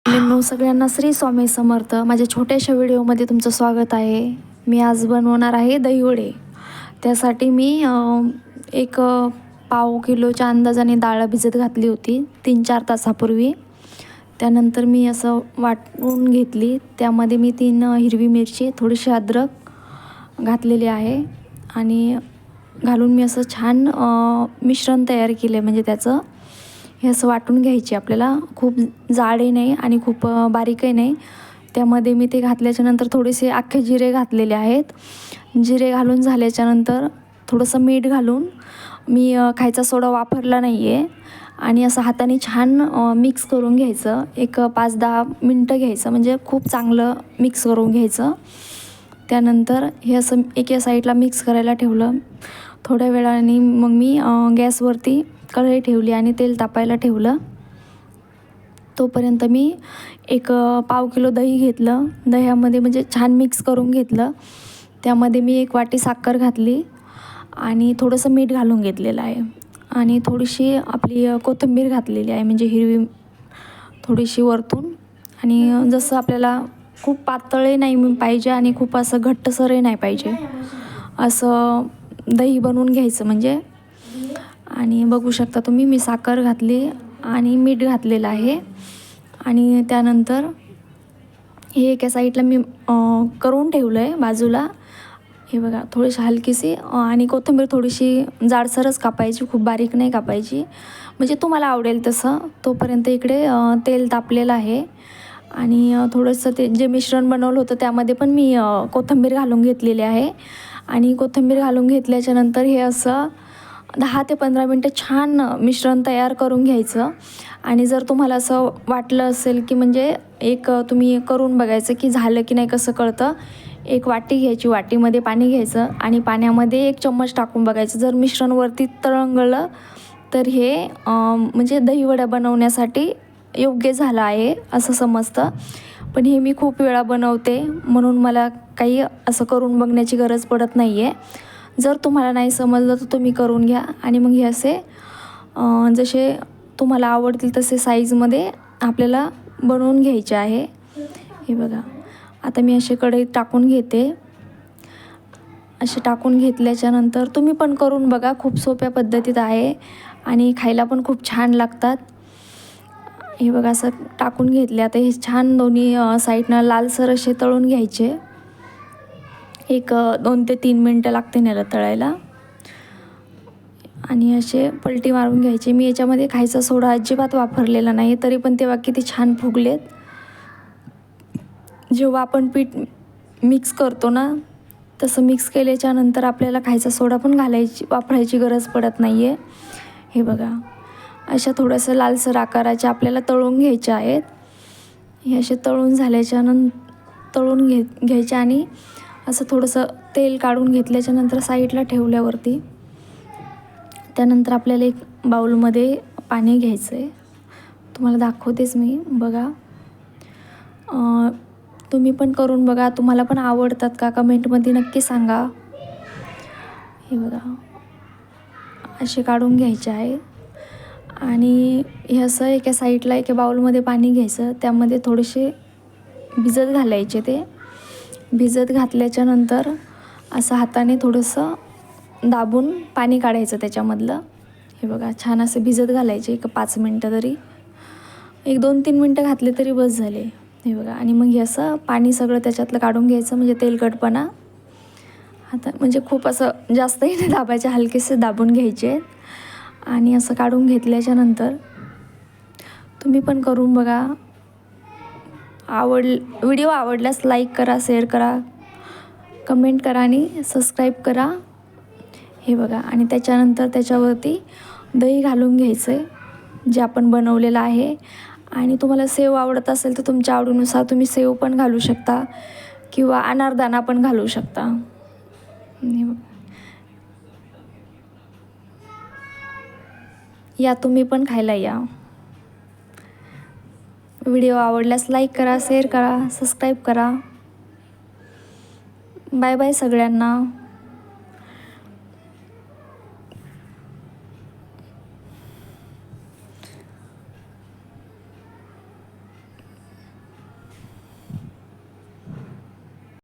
मित्रांनो, सगळ्यांना श्री स्वामी समर्थ. माझ्या छोट्याशा व्हिडिओमध्ये तुमचं स्वागत आहे. मी आज बनवणार आहे दहीवडे. त्यासाठी मी एक पाव किलोच्या अंदाजाने डाळ भिजत घातली होती 3-4 तासापूर्वी. त्यानंतर मी असं वाटून घेतली. त्यामध्ये मी 3 हिरवी मिरची, थोडीशी अद्रक घातलेली आहे आणि घालून मी असं छान मिश्रण तयार केलं. म्हणजे त्याचं हे असं वाटून घ्यायचे आपल्याला. खूप जाडही नाही आणि खूप बारीकही नाही. त्यामध्ये मी ते घातल्याच्यानंतर थोडेसे अख्खे जिरे घातलेले आहेत. जिरे घालून झाल्याच्यानंतर थोडंसं मीठ घालून मी खायचा सोडा वापरला नाही आहे आणि असं हाताने छान मिक्स करून घ्यायचं. एक 5-10 मिनटं घ्यायचं, म्हणजे खूप चांगलं मिक्स करून घ्यायचं. त्यानंतर हे असं एका साईडला मिक्स करायला ठेवलं. थोड्या वेळाने मग मी गॅसवरती कढई ठेवली आणि तेल तापायला ठेवलं. तोपर्यंत मी एक पाव किलो दही घेतलं. दह्यामध्ये म्हणजे छान मिक्स करून घेतलं. त्यामध्ये मी 1 वाटी साखर घातली आणि थोडंसं मीठ घालून घेतलेलं आहे आणि थोडीशी आपली कोथिंबीर घातलेली आहे, म्हणजे हिरवी थोडीशी वरतून. आणि जसं आपल्याला खूप पातळही नाही पाहिजे आणि खूप असं घट्टसरही नाही पाहिजे, असं दही बनवून घ्यायचं म्हणजे. आणि बघू शकता तुम्ही, मी साखर घातली आणि मीठ घातलेलं आहे. आणि त्यानंतर हे एका साईडला मी करून ठेवलं आहे बाजूला. हे बघा, थोडीशी हलकीशी आणि कोथिंबीर थोडीशी जाडसरच कापायची, खूप बारीक नाही कापायची, म्हणजे तुम्हाला आवडेल तसं. तोपर्यंत इकडे तेल तापलेलं आहे आणि थोडंसं ते जे मिश्रण बनवलं होतं त्यामध्ये पण मी कोथिंबीर घालून घेतलेली आहे. आणि कोथिंबीर घालून घेतल्याच्यानंतर हे असं 10 ते 15 मिनटं छान मिश्रण तयार करून घ्यायचं. आणि जर तुम्हाला असं वाटलं असेल की म्हणजे तुम्ही करून बघायचं की झालं की नाही कसं कळतं. 1 वाटी घ्यायची, वाटीमध्ये पाणी घ्यायचं आणि पाण्यामध्ये 1 चम्मच टाकून बघायचं. जर मिश्रण वरती तरंगळलं तर हे म्हणजे दहीवड्या बनवण्यासाठी योग्य झालं आहे असं समजतं. पण हे मी खूप वेळा बनवते म्हणून मला काही असं करून बघण्याची गरज पडत नाही आहे. जर तुम्हाला नाही समजलं तर तुम्ही करून घ्या. आणि मग हे असे जसे तुम्हाला आवडतील तसे साईजमध्ये आपल्याला बनवून घ्यायचे आहे. हे बघा, आता मी असे कढईत टाकून घेते. असे टाकून घेतल्याच्यानंतर तुम्ही पण करून बघा, खूप सोप्या पद्धतीत आहे आणि खायला पण खूप छान लागतात. हे बघा, असं टाकून घेतले. आता हे छान दोन्ही साईडनं लालसर असे तळून घ्यायचे. एक 2 ते 3 मिनटं लागते याला तळायला आणि असे पलटी मारून घ्यायचे. मी याच्यामध्ये खायचा सोडा अजिबात वापरलेला नाही, तरी पण तेव्हा किती छान फुगलेत. जेव्हा आपण पीठ मिक्स करतो ना, तसं मिक्स केल्याच्यानंतर आपल्याला खायचा सोडा पण वापरायची गरज पडत नाही आहे. हे बघा, अशा थोडंसं लालसर आकाराचे आपल्याला तळून घ्यायचे आहेत. हे असे तळून तळून घ्यायचे आणि असं थोडंसं तेल काढून घेतल्याच्यानंतर साईडला ठेवल्यावरती त्यानंतर आपल्याला एक बाऊलमध्ये पाणी घ्यायचं आहे. तुम्हाला दाखवतेच मी, बघा. तुम्ही पण करून बघा. तुम्हाला पण आवडतात का कमेंटमध्ये नक्की सांगा. हे बघा, असे काढून घ्यायचे आहे आणि हे असं एका साईडला एका बाऊलमध्ये पाणी घ्यायचं. त्यामध्ये थोडेसे भिजत घालायचे. ते भिजत घातल्याच्यानंतर असं हाताने थोडंसं दाबून पाणी काढायचं त्याच्यामधलं. हे बघा, छान असं भिजत घालायचे एक 5 मिनटं तरी. 1-2-3 मिनटं घातले तरी बस झाले. हे बघा, आणि मग हे असं पाणी सगळं त्याच्यातलं काढून घ्यायचं, म्हणजे तेलकटपणा म्हणजे खूप असं जास्तही नाही दाबायचे, हलकेसे दाबून घ्यायचे. आणि असं काढून घेतल्याच्यानंतर तुम्ही पण करून बघा. व्हिडिओ आवडल्यास लाईक करा, शेअर करा, कमेंट करा आणि सबस्क्राईब करा. हे बघा, आणि त्याच्यानंतर त्याच्यावरती दही घालून घ्यायचं आहे जे आपण बनवलेलं आहे. आणि तुम्हाला सेव आवडत असेल तर तुमच्या आवडीनुसार तुम्ही सेव पण घालू शकता किंवा अनारदाना पण घालू शकता. हे बघा, या तुम्ही पण खायला या. व्हिडिओ आवडल्यास लाईक करा, शेअर करा, सबस्क्राईब करा. बाय बाय सगळ्यांना.